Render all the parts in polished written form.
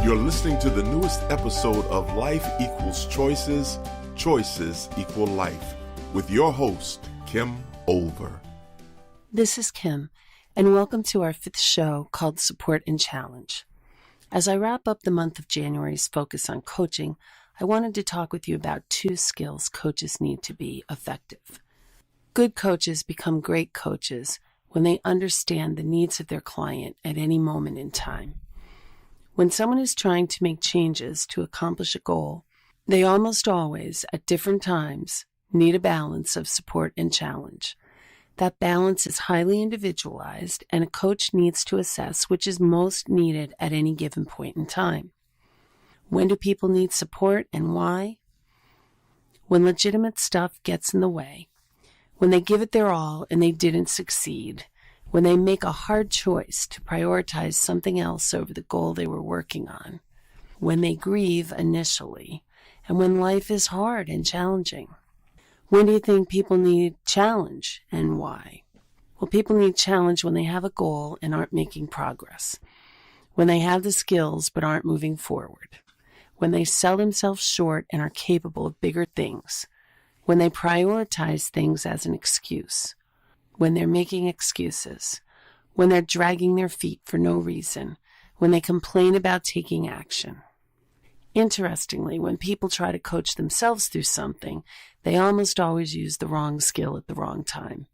You're listening to the newest episode of Life Equals Choices, Choices Equal Life, with your host, Kim Olver. This is Kim, and welcome to our 5th show called Support and Challenge. As I wrap up the month of January's focus on coaching, I wanted to talk with you about 2 skills coaches need to be effective. Good coaches become great coaches when they understand the needs of their client at any moment in time. When someone is trying to make changes to accomplish a goal, they almost always, at different times, need a balance of support and challenge. That balance is highly individualized, and a coach needs to assess which is most needed at any given point in time. When do people need support and why? When legitimate stuff gets in the way, when they give it their all and they didn't succeed, when they make a hard choice to prioritize something else over the goal they were working on, when they grieve initially, and when life is hard and challenging. When do you think people need challenge and why? Well, people need challenge when they have a goal and aren't making progress, when they have the skills but aren't moving forward, when they sell themselves short and are capable of bigger things, when they prioritize things as an excuse, when they're making excuses, when they're dragging their feet for no reason, when they complain about taking action. Interestingly, when people try to coach themselves through something, they almost always use the wrong skill at the wrong time.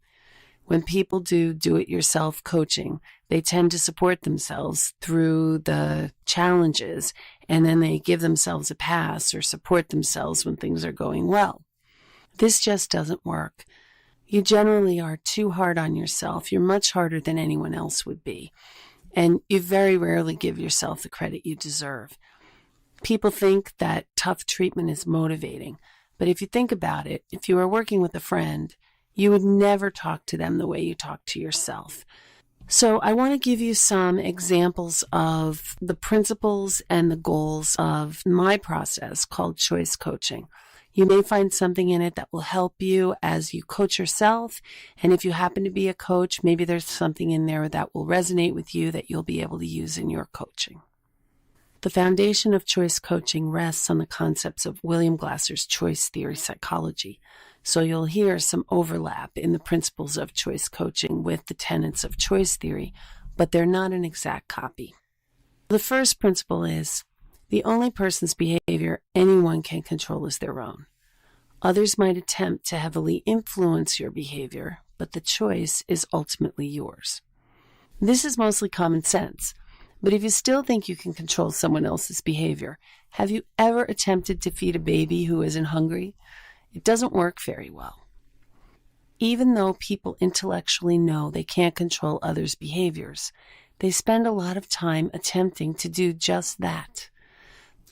When people do it-yourself coaching, they tend to support themselves through the challenges, and then they give themselves a pass or support themselves when things are going well. This just doesn't work. You generally are too hard on yourself. You're much harder than anyone else would be. And you very rarely give yourself the credit you deserve. People think that tough treatment is motivating. But if you think about it, if you were working with a friend, you would never talk to them the way you talk to yourself. So I want to give you some examples of the principles and the goals of my process called choice coaching. You may find something in it that will help you as you coach yourself. And if you happen to be a coach, maybe there's something in there that will resonate with you that you'll be able to use in your coaching. The foundation of choice coaching rests on the concepts of William Glasser's choice theory psychology. So you'll hear some overlap in the principles of choice coaching with the tenets of choice theory, but they're not an exact copy. The first principle is, the only person's behavior anyone can control is their own. Others might attempt to heavily influence your behavior, but the choice is ultimately yours. This is mostly common sense, but if you still think you can control someone else's behavior, have you ever attempted to feed a baby who isn't hungry? It doesn't work very well. Even though people intellectually know they can't control others' behaviors, they spend a lot of time attempting to do just that.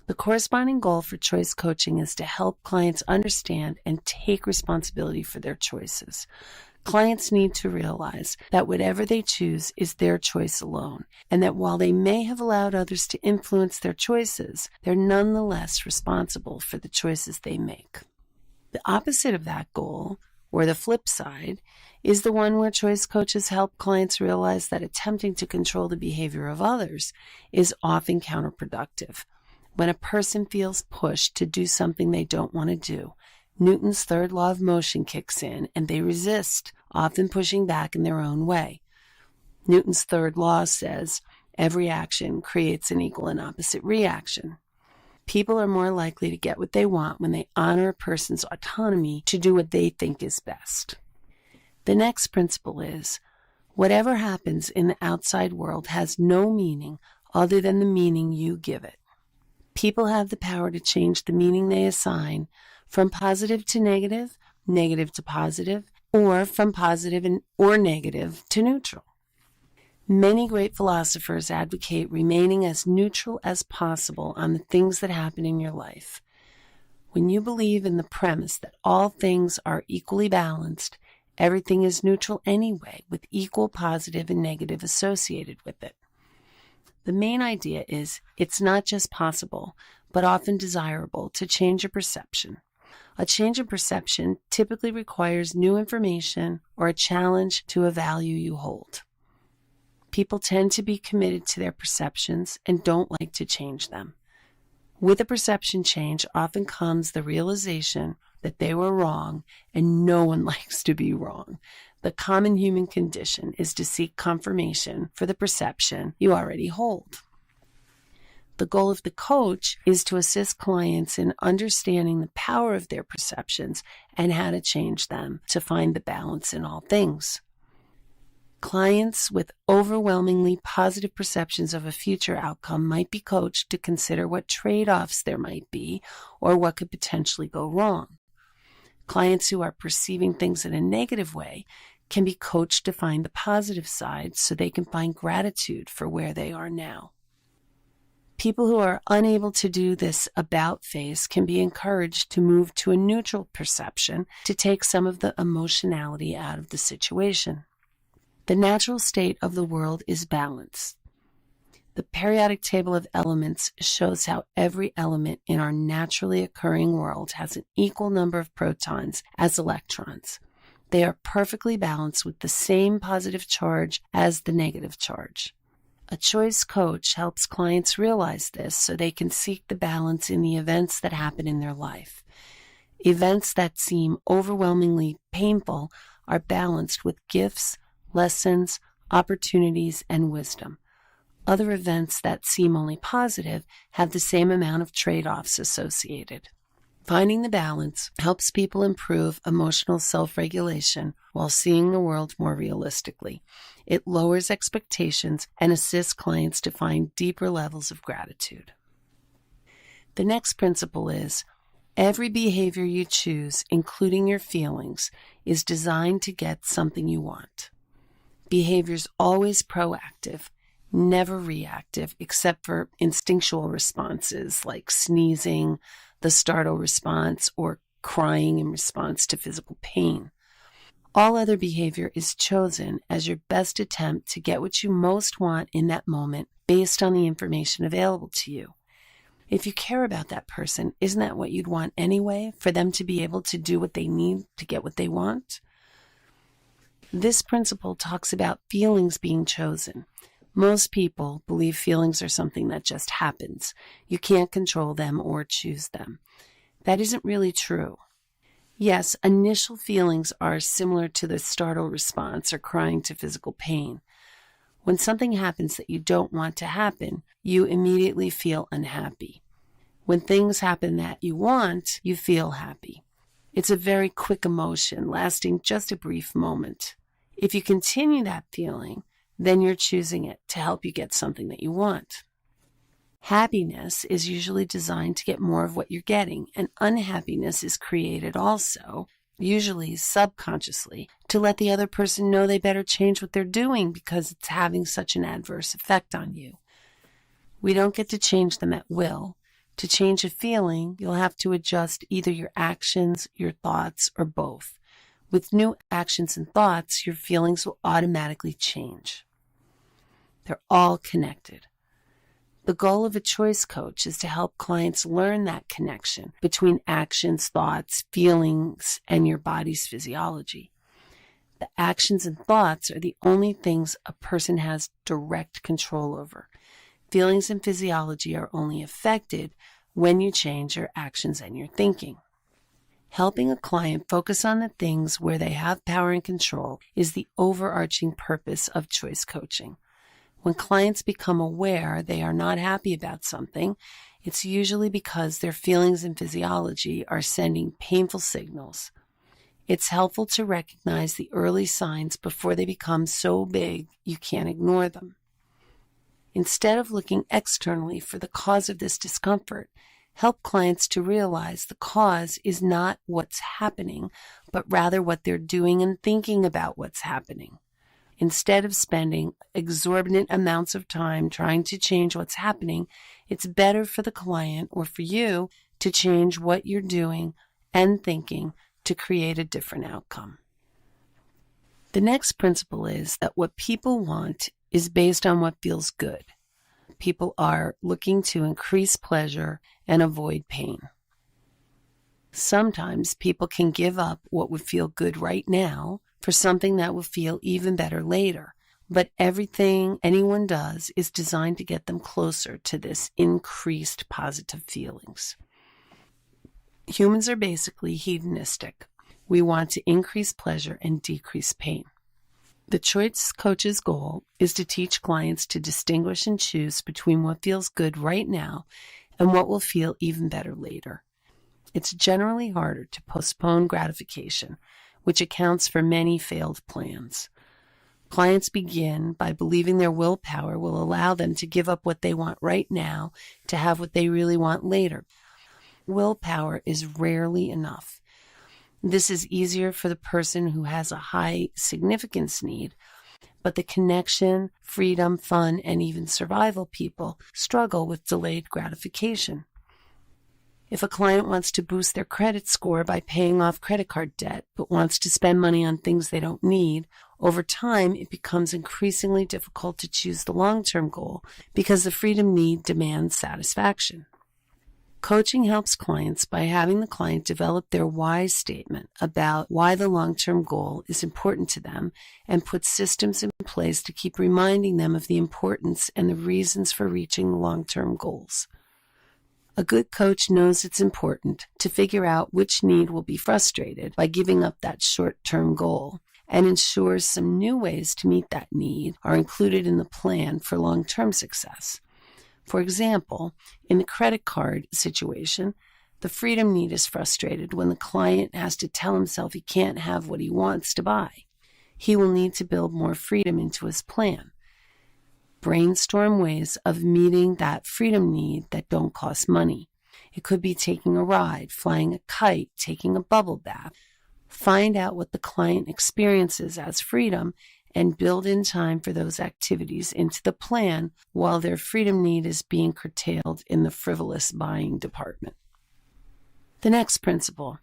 The corresponding goal for choice coaching is to help clients understand and take responsibility for their choices. Clients need to realize that whatever they choose is their choice alone, and that while they may have allowed others to influence their choices, they're nonetheless responsible for the choices they make. The opposite of that goal, or the flip side, is the one where choice coaches help clients realize that attempting to control the behavior of others is often counterproductive. When a person feels pushed to do something they don't want to do, Newton's third law of motion kicks in and they resist, often pushing back in their own way. Newton's third law says, every action creates an equal and opposite reaction. People are more likely to get what they want when they honor a person's autonomy to do what they think is best. The next principle is, whatever happens in the outside world has no meaning other than the meaning you give it. People have the power to change the meaning they assign from positive to negative, negative to positive, or from positive or negative to neutral. Many great philosophers advocate remaining as neutral as possible on the things that happen in your life. When you believe in the premise that all things are equally balanced, everything is neutral anyway, with equal positive and negative associated with it. The main idea is it's not just possible, but often desirable to change your perception. A change in perception typically requires new information or a challenge to a value you hold. People tend to be committed to their perceptions and don't like to change them. With a perception change often comes the realization that they were wrong, and no one likes to be wrong. The common human condition is to seek confirmation for the perception you already hold. The goal of the coach is to assist clients in understanding the power of their perceptions and how to change them to find the balance in all things. Clients with overwhelmingly positive perceptions of a future outcome might be coached to consider what trade-offs there might be or what could potentially go wrong. Clients who are perceiving things in a negative way can be coached to find the positive side so they can find gratitude for where they are now. People who are unable to do this about face can be encouraged to move to a neutral perception to take some of the emotionality out of the situation. The natural state of the world is balance. The periodic table of elements shows how every element in our naturally occurring world has an equal number of protons as electrons. They are perfectly balanced with the same positive charge as the negative charge. A choice coach helps clients realize this so they can seek the balance in the events that happen in their life. Events that seem overwhelmingly painful are balanced with gifts, lessons, opportunities, and wisdom. Other events that seem only positive have the same amount of trade-offs associated. Finding the balance helps people improve emotional self-regulation while seeing the world more realistically. It lowers expectations and assists clients to find deeper levels of gratitude. The next principle is, every behavior you choose, including your feelings, is designed to get something you want. Behavior's always proactive, never reactive, except for instinctual responses like sneezing, the startle response, or crying in response to physical pain. All other behavior is chosen as your best attempt to get what you most want in that moment based on the information available to you. If you care about that person, isn't that what you'd want anyway, for them to be able to do what they need to get what they want? This principle talks about feelings being chosen. Most people believe feelings are something that just happens. You can't control them or choose them. That isn't really true. Yes, initial feelings are similar to the startle response or crying to physical pain. When something happens that you don't want to happen, you immediately feel unhappy. When things happen that you want, you feel happy. It's a very quick emotion, lasting just a brief moment. If you continue that feeling, then you're choosing it to help you get something that you want. Happiness is usually designed to get more of what you're getting, and unhappiness is created also, usually subconsciously, to let the other person know they better change what they're doing because it's having such an adverse effect on you. We don't get to change them at will. To change a feeling, you'll have to adjust either your actions, your thoughts, or both. With new actions and thoughts, your feelings will automatically change. They're all connected. The goal of a choice coach is to help clients learn that connection between actions, thoughts, feelings, and your body's physiology. The actions and thoughts are the only things a person has direct control over. Feelings and physiology are only affected when you change your actions and your thinking. Helping a client focus on the things where they have power and control is the overarching purpose of choice coaching. When clients become aware they are not happy about something, it's usually because their feelings and physiology are sending painful signals. It's helpful to recognize the early signs before they become so big you can't ignore them. Instead of looking externally for the cause of this discomfort, help clients to realize the cause is not what's happening, but rather what they're doing and thinking about what's happening. Instead of spending exorbitant amounts of time trying to change what's happening, it's better for the client or for you to change what you're doing and thinking to create a different outcome. The next principle is that what people want is based on what feels good. People are looking to increase pleasure and avoid pain. Sometimes people can give up what would feel good right now for something that will feel even better later, but everything anyone does is designed to get them closer to this increased positive feelings. Humans are basically hedonistic. We want to increase pleasure and decrease pain. The choice coach's goal is to teach clients to distinguish and choose between what feels good right now and what will feel even better later. It's generally harder to postpone gratification, which accounts for many failed plans. Clients begin by believing their willpower will allow them to give up what they want right now to have what they really want later. Willpower is rarely enough. This is easier for the person who has a high significance need, but the connection, freedom, fun, and even survival people struggle with delayed gratification. If a client wants to boost their credit score by paying off credit card debt, but wants to spend money on things they don't need, over time it becomes increasingly difficult to choose the long-term goal because the freedom need demands satisfaction. Coaching helps clients by having the client develop their why statement about why the long-term goal is important to them and put systems in place to keep reminding them of the importance and the reasons for reaching the long-term goals. A good coach knows it's important to figure out which need will be frustrated by giving up that short-term goal and ensures some new ways to meet that need are included in the plan for long-term success. For example, in the credit card situation, the freedom need is frustrated when the client has to tell himself he can't have what he wants to buy. He will need to build more freedom into his plan. Brainstorm ways of meeting that freedom need that don't cost money. It could be taking a ride, flying a kite, taking a bubble bath. Find out what the client experiences as freedom and build in time for those activities into the plan while their freedom need is being curtailed in the frivolous buying department. The next principle.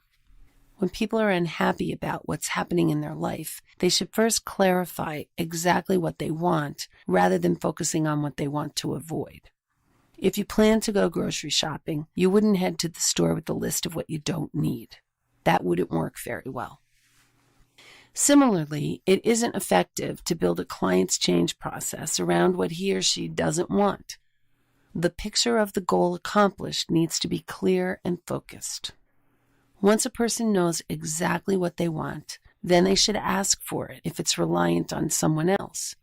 When people are unhappy about what's happening in their life, they should first clarify exactly what they want rather than focusing on what they want to avoid. If you plan to go grocery shopping, you wouldn't head to the store with a list of what you don't need. That wouldn't work very well. Similarly, it isn't effective to build a client's change process around what he or she doesn't want. The picture of the goal accomplished needs to be clear and focused. Once a person knows exactly what they want, then they should ask for it if it's reliant on someone else.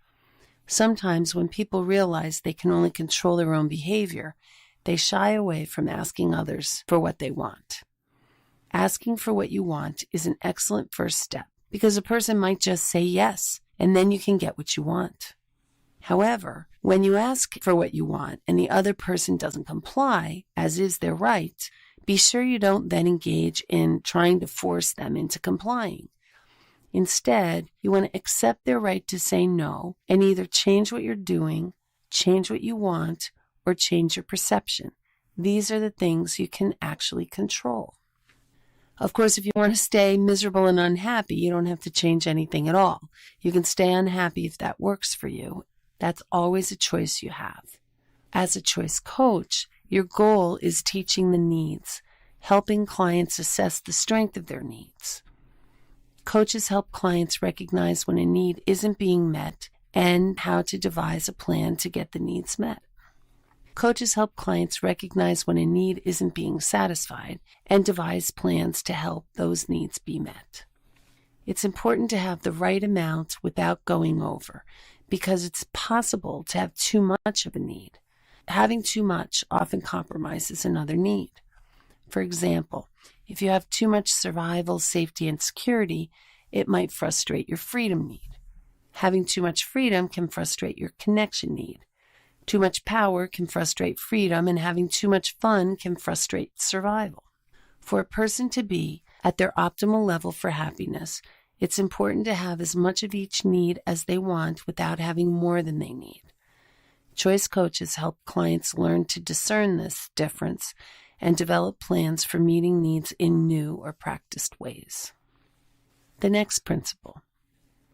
Sometimes when people realize they can only control their own behavior, they shy away from asking others for what they want. Asking for what you want is an excellent first step because a person might just say yes, and then you can get what you want. However, when you ask for what you want and the other person doesn't comply, as is their right, be sure you don't then engage in trying to force them into complying. Instead, you want to accept their right to say no and either change what you're doing, change what you want, or change your perception. These are the things you can actually control. Of course, if you want to stay miserable and unhappy, you don't have to change anything at all. You can stay unhappy if that works for you. That's always a choice you have. As a choice coach, your goal is teaching the needs, helping clients assess the strength of their needs. Coaches help clients recognize when a need isn't being met and how to devise a plan to get the needs met. Coaches help clients recognize when a need isn't being satisfied and devise plans to help those needs be met. It's important to have the right amount without going over, because it's possible to have too much of a need. Having too much often compromises another need. For example, if you have too much survival, safety, and security, it might frustrate your freedom need. Having too much freedom can frustrate your connection need. Too much power can frustrate freedom, and having too much fun can frustrate survival. For a person to be at their optimal level for happiness, it's important to have as much of each need as they want without having more than they need. Choice coaches help clients learn to discern this difference and develop plans for meeting needs in new or practiced ways. The next principle.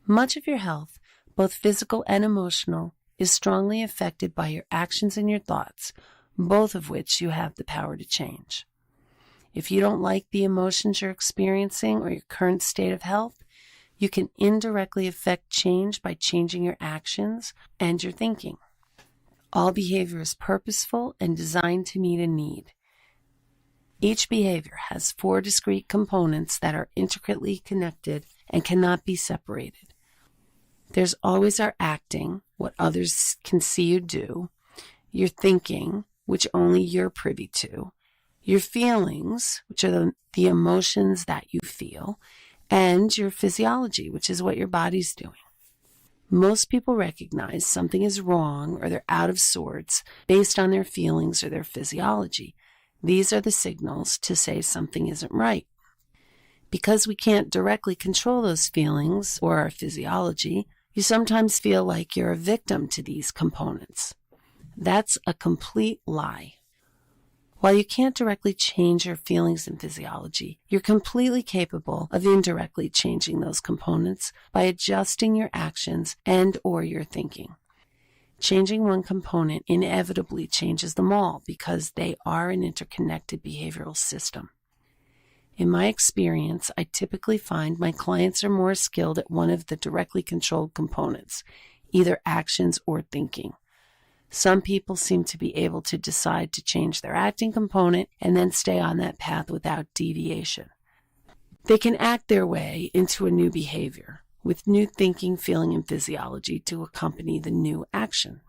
Much of your health, both physical and emotional, is strongly affected by your actions and your thoughts, both of which you have the power to change. If you don't like the emotions you're experiencing or your current state of health, You can indirectly affect change by changing your actions and your thinking. All behavior is purposeful and designed to meet a need. Each behavior has 4 discrete components that are intricately connected and cannot be separated. There's always our acting, what others can see you do, your thinking, which only you're privy to, your feelings, which are the emotions that you feel, and your physiology, which is what your body's doing. Most people recognize something is wrong or they're out of sorts based on their feelings or their physiology. These are the signals to say something isn't right. Because we can't directly control those feelings or our physiology, you sometimes feel like you're a victim to these components. That's a complete lie. While you can't directly change your feelings and physiology, you're completely capable of indirectly changing those components by adjusting your actions and/or your thinking. Changing one component inevitably changes them all because they are an interconnected behavioral system. In my experience, I typically find my clients are more skilled at one of the directly controlled components, either actions or thinking. Some people seem to be able to decide to change their acting component and then stay on that path without deviation. They can act their way into a new behavior with new thinking, feeling, and physiology to accompany the new action.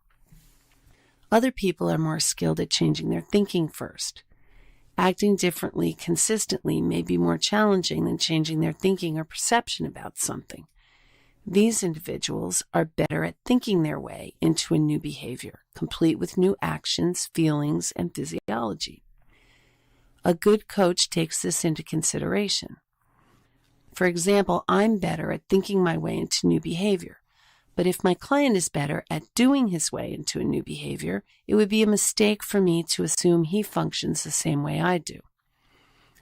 Other people are more skilled at changing their thinking first. Acting differently consistently may be more challenging than changing their thinking or perception about something. These individuals are better at thinking their way into a new behavior, complete with new actions, feelings, and physiology. A good coach takes this into consideration. For example, I'm better at thinking my way into new behavior, but if my client is better at doing his way into a new behavior, it would be a mistake for me to assume he functions the same way I do.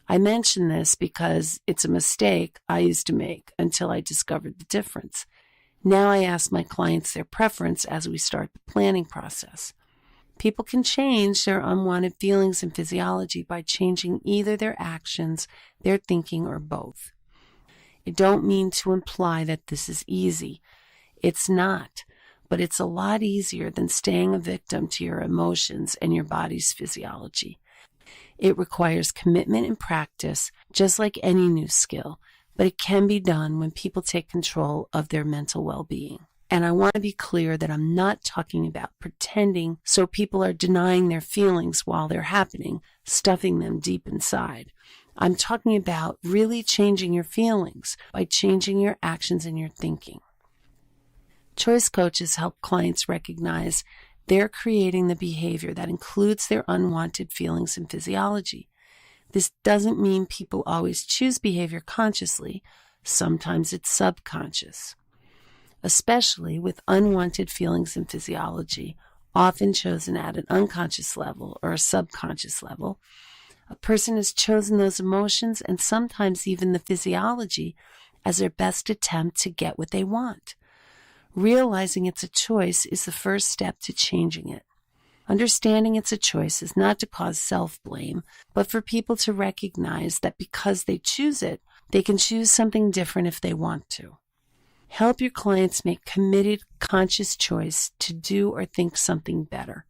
I mention this because it's a mistake I used to make until I discovered the difference. Now I ask my clients their preference as we start the planning process. People can change their unwanted feelings and physiology by changing either their actions, their thinking, or both. I don't mean to imply that this is easy. It's not, but it's a lot easier than staying a victim to your emotions and your body's physiology. It requires commitment and practice, just like any new skill, but it can be done when people take control of their mental well-being. And I want to be clear that I'm not talking about pretending so people are denying their feelings while they're happening, stuffing them deep inside. I'm talking about really changing your feelings by changing your actions and your thinking. Choice coaches help clients recognize they're creating the behavior that includes their unwanted feelings and physiology. This doesn't mean people always choose behavior consciously. Sometimes it's subconscious. Especially with unwanted feelings and physiology, often chosen at an unconscious level or a subconscious level, a person has chosen those emotions and sometimes even the physiology as their best attempt to get what they want. Realizing it's a choice is the first step to changing it. Understanding it's a choice is not to cause self-blame, but for people to recognize that because they choose it, they can choose something different if they want to. Help your clients make committed, conscious choice to do or think something better.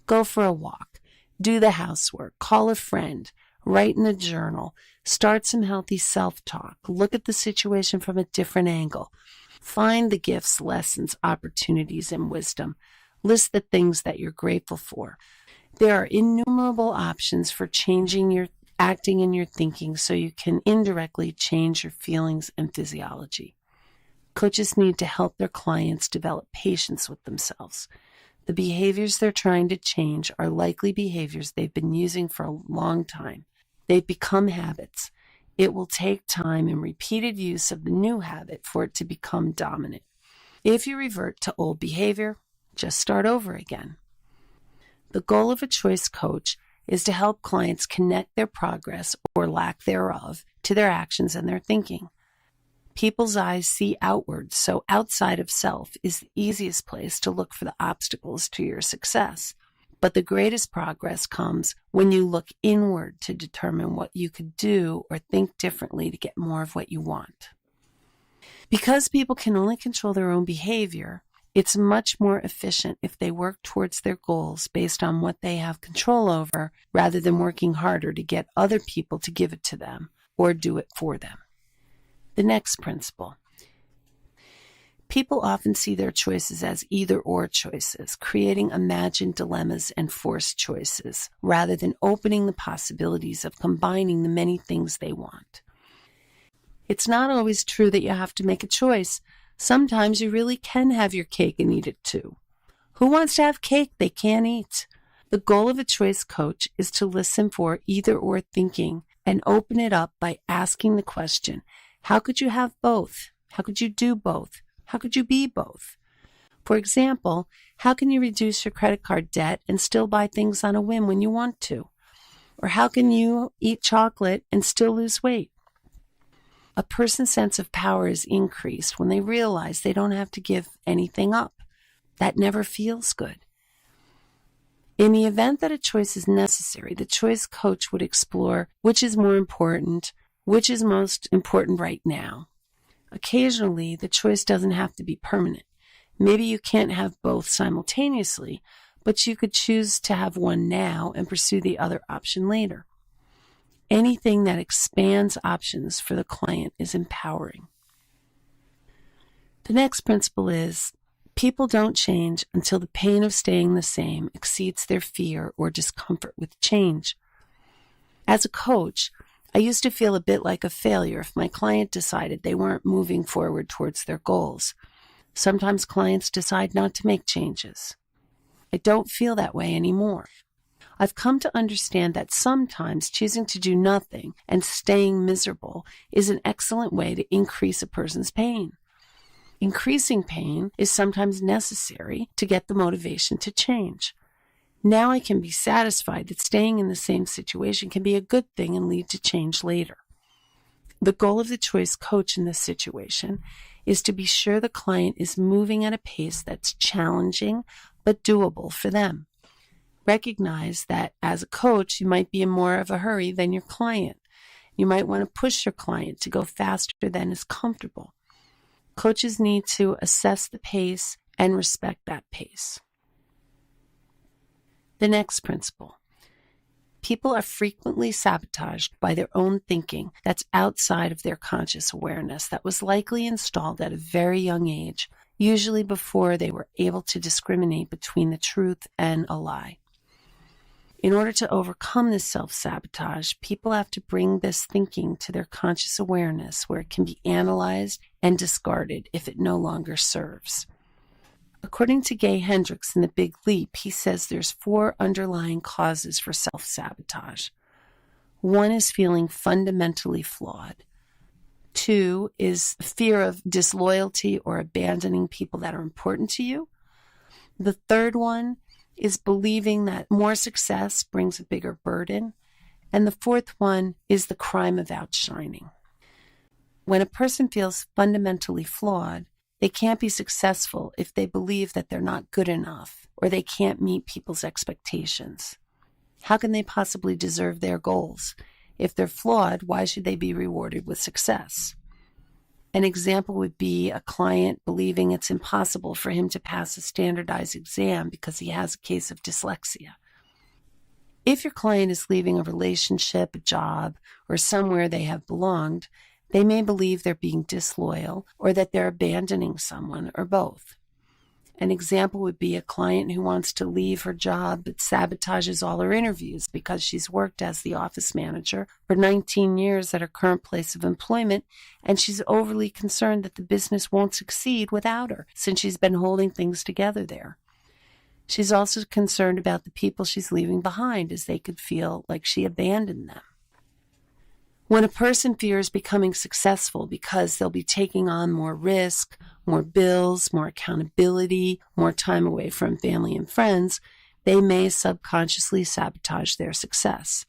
Go for a walk, do the housework, call a friend, write in a journal, start some healthy self-talk, look at the situation from a different angle. Find the gifts, lessons, opportunities, and wisdom. List the things that you're grateful for. There are innumerable options for changing your acting and your thinking so you can indirectly change your feelings and physiology. Coaches need to help their clients develop patience with themselves. The behaviors they're trying to change are likely behaviors they've been using for a long time. They've become habits. It will take time and repeated use of the new habit for it to become dominant. If you revert to old behavior, just start over again. The goal of a choice coach is to help clients connect their progress or lack thereof to their actions and their thinking. People's eyes see outward, so outside of self is the easiest place to look for the obstacles to your success. But the greatest progress comes when you look inward to determine what you could do or think differently to get more of what you want. Because people can only control their own behavior, it's much more efficient if they work towards their goals based on what they have control over rather than working harder to get other people to give it to them or do it for them. The next principle. People often see their choices as either-or choices, creating imagined dilemmas and forced choices, rather than opening the possibilities of combining the many things they want. It's not always true that you have to make a choice. Sometimes you really can have your cake and eat it too. Who wants to have cake they can't eat? The goal of a choice coach is to listen for either-or thinking and open it up by asking the question, how could you have both? How could you do both? How could you be both? For example, how can you reduce your credit card debt and still buy things on a whim when you want to? Or how can you eat chocolate and still lose weight? A person's sense of power is increased when they realize they don't have to give anything up. That never feels good. In the event that a choice is necessary, the choice coach would explore which is more important, which is most important right now. Occasionally, the choice doesn't have to be permanent. Maybe you can't have both simultaneously, but you could choose to have one now and pursue the other option later. Anything that expands options for the client is empowering. The next principle is, people don't change until the pain of staying the same exceeds their fear or discomfort with change. As a coach, I used to feel a bit like a failure if my client decided they weren't moving forward towards their goals. Sometimes clients decide not to make changes. I don't feel that way anymore. I've come to understand that sometimes choosing to do nothing and staying miserable is an excellent way to increase a person's pain. Increasing pain is sometimes necessary to get the motivation to change. Now I can be satisfied that staying in the same situation can be a good thing and lead to change later. The goal of the choice coach in this situation is to be sure the client is moving at a pace that's challenging but doable for them. Recognize that as a coach, you might be in more of a hurry than your client. You might want to push your client to go faster than is comfortable. Coaches need to assess the pace and respect that pace. The next principle. People are frequently sabotaged by their own thinking that's outside of their conscious awareness that was likely installed at a very young age, usually before they were able to discriminate between the truth and a lie. In order to overcome this self-sabotage, people have to bring this thinking to their conscious awareness where it can be analyzed and discarded if it no longer serves. According to Gay Hendricks in The Big Leap, he says there's 4 underlying causes for self-sabotage. 1 is feeling fundamentally flawed. 2 is fear of disloyalty or abandoning people that are important to you. The 3rd one is believing that more success brings a bigger burden. And the 4th one is the crime of outshining. When a person feels fundamentally flawed, they can't be successful if they believe that they're not good enough or they can't meet people's expectations. How can they possibly deserve their goals? If they're flawed, why should they be rewarded with success? An example would be a client believing it's impossible for him to pass a standardized exam because he has a case of dyslexia. If your client is leaving a relationship, a job, or somewhere they have belonged, they may believe they're being disloyal or that they're abandoning someone or both. An example would be a client who wants to leave her job but sabotages all her interviews because she's worked as the office manager for 19 years at her current place of employment, and she's overly concerned that the business won't succeed without her since she's been holding things together there. She's also concerned about the people she's leaving behind as they could feel like she abandoned them. When a person fears becoming successful because they'll be taking on more risk, more bills, more accountability, more time away from family and friends, they may subconsciously sabotage their success.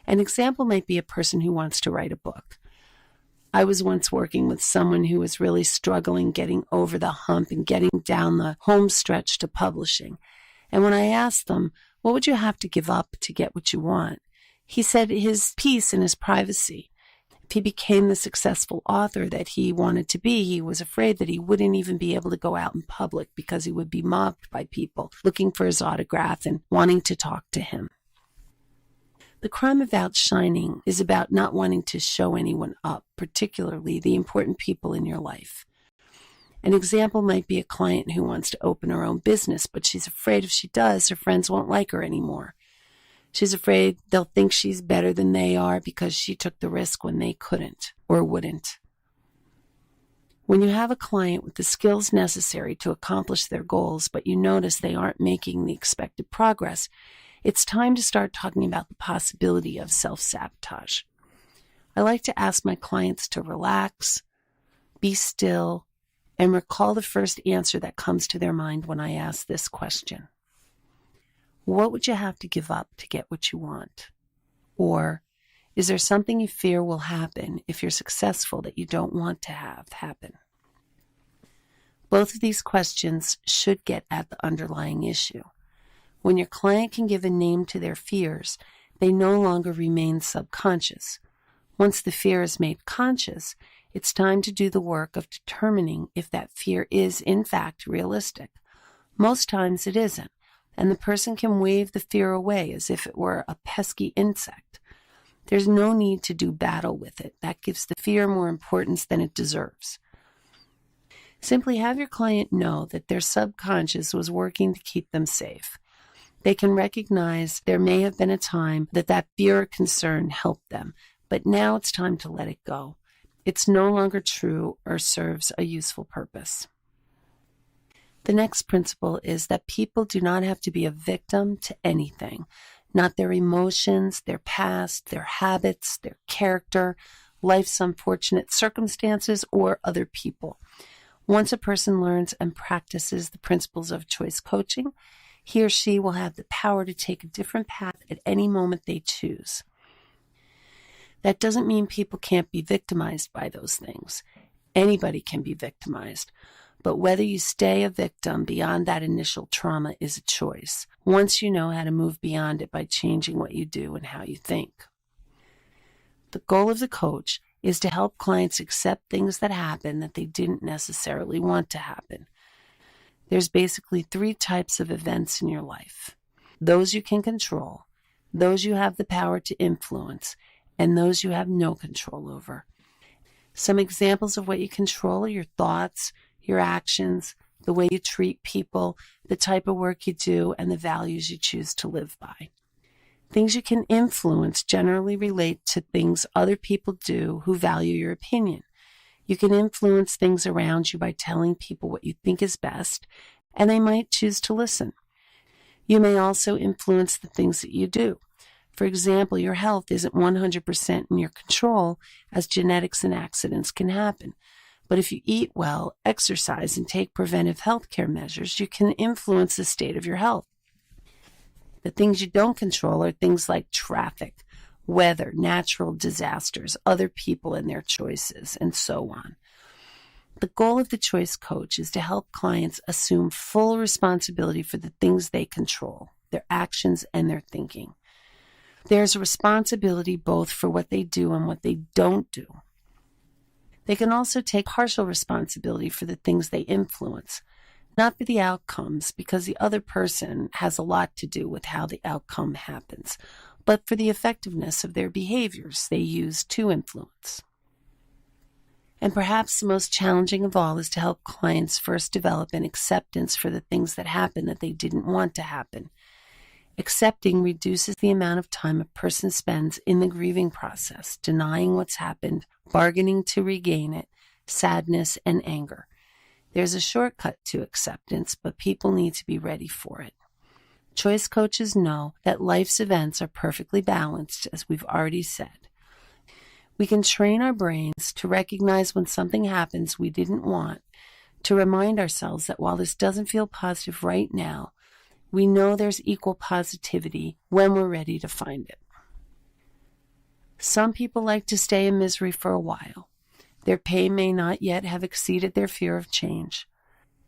An example might be a person who wants to write a book. I was once working with someone who was really struggling getting over the hump and getting down the home stretch to publishing. And when I asked them, what would you have to give up to get what you want? He said his peace and his privacy. If he became the successful author that he wanted to be, he was afraid that he wouldn't even be able to go out in public because he would be mobbed by people looking for his autograph and wanting to talk to him. The crime of outshining is about not wanting to show anyone up, particularly the important people in your life. An example might be a client who wants to open her own business, but she's afraid if she does, her friends won't like her anymore. She's afraid they'll think she's better than they are because she took the risk when they couldn't or wouldn't. When you have a client with the skills necessary to accomplish their goals, but you notice they aren't making the expected progress, it's time to start talking about the possibility of self-sabotage. I like to ask my clients to relax, be still, and recall the first answer that comes to their mind when I ask this question. What would you have to give up to get what you want? Or is there something you fear will happen if you're successful that you don't want to have happen? Both of these questions should get at the underlying issue. When your client can give a name to their fears, they no longer remain subconscious. Once the fear is made conscious, it's time to do the work of determining if that fear is, in fact, realistic. Most times it isn't, and the person can wave the fear away as if it were a pesky insect. There's no need to do battle with it. That gives the fear more importance than it deserves. Simply have your client know that their subconscious was working to keep them safe. They can recognize there may have been a time that fear or concern helped them, but now it's time to let it go. It's no longer true or serves a useful purpose. The next principle is that people do not have to be a victim to anything, not their emotions, their past, their habits, their character, life's unfortunate circumstances, or other people. Once a person learns and practices the principles of choice coaching, he or she will have the power to take a different path at any moment they choose. That doesn't mean people can't be victimized by those things. Anybody can be victimized. But whether you stay a victim beyond that initial trauma is a choice, once you know how to move beyond it by changing what you do and how you think. The goal of the coach is to help clients accept things that happen that they didn't necessarily want to happen. There's basically 3 types of events in your life: those you can control, those you have the power to influence, and those you have no control over. Some examples of what you control are your thoughts, your actions, the way you treat people, the type of work you do, and the values you choose to live by. Things you can influence generally relate to things other people do who value your opinion. You can influence things around you by telling people what you think is best, and they might choose to listen. You may also influence the things that you do. For example, your health isn't 100% in your control, as genetics and accidents can happen. But if you eat well, exercise, and take preventive health care measures, you can influence the state of your health. The things you don't control are things like traffic, weather, natural disasters, other people and their choices, and so on. The goal of the choice coach is to help clients assume full responsibility for the things they control, their actions and their thinking. There's a responsibility both for what they do and what they don't do. They can also take partial responsibility for the things they influence, not for the outcomes, because the other person has a lot to do with how the outcome happens, but for the effectiveness of their behaviors they use to influence. And perhaps the most challenging of all is to help clients first develop an acceptance for the things that happen that they didn't want to happen. Accepting reduces the amount of time a person spends in the grieving process, denying what's happened, bargaining to regain it, sadness, and anger. There's a shortcut to acceptance, but people need to be ready for it. Choice coaches know that life's events are perfectly balanced, as we've already said. We can train our brains to recognize when something happens we didn't want, to remind ourselves that while this doesn't feel positive right now, we know there's equal positivity when we're ready to find it. Some people like to stay in misery for a while. Their pain may not yet have exceeded their fear of change.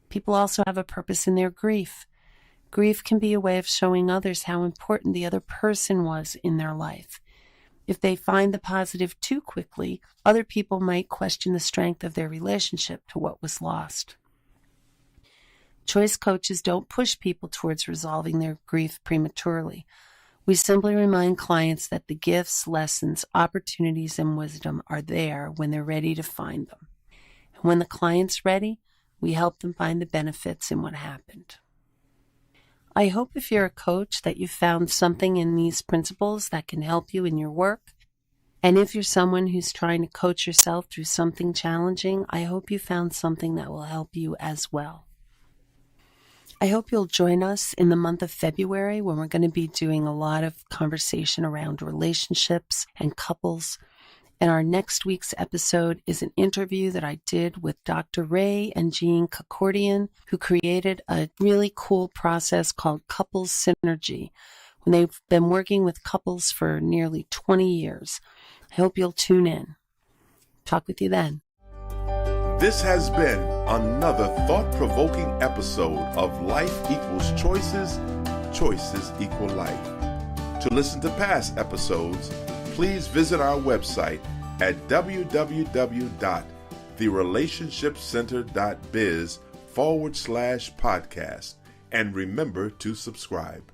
People also have a purpose in their grief. Grief can be a way of showing others how important the other person was in their life. If they find the positive too quickly, other people might question the strength of their relationship to what was lost. Choice coaches don't push people towards resolving their grief prematurely. We simply remind clients that the gifts, lessons, opportunities, and wisdom are there when they're ready to find them. And when the client's ready, we help them find the benefits in what happened. I hope if you're a coach that you found something in these principles that can help you in your work. And if you're someone who's trying to coach yourself through something challenging, I hope you found something that will help you as well. I hope you'll join us in the month of February when we're going to be doing a lot of conversation around relationships and couples. And our next week's episode is an interview that I did with Dr. Ray and Jean Kakordian, who created a really cool process called Couples Synergy, when they've been working with couples for nearly 20 years. I hope you'll tune in. Talk with you then. This has been another thought-provoking episode of Life Equals Choices, Choices Equal Life. To listen to past episodes, please visit our website at www.therelationshipcenter.biz/podcast and remember to subscribe.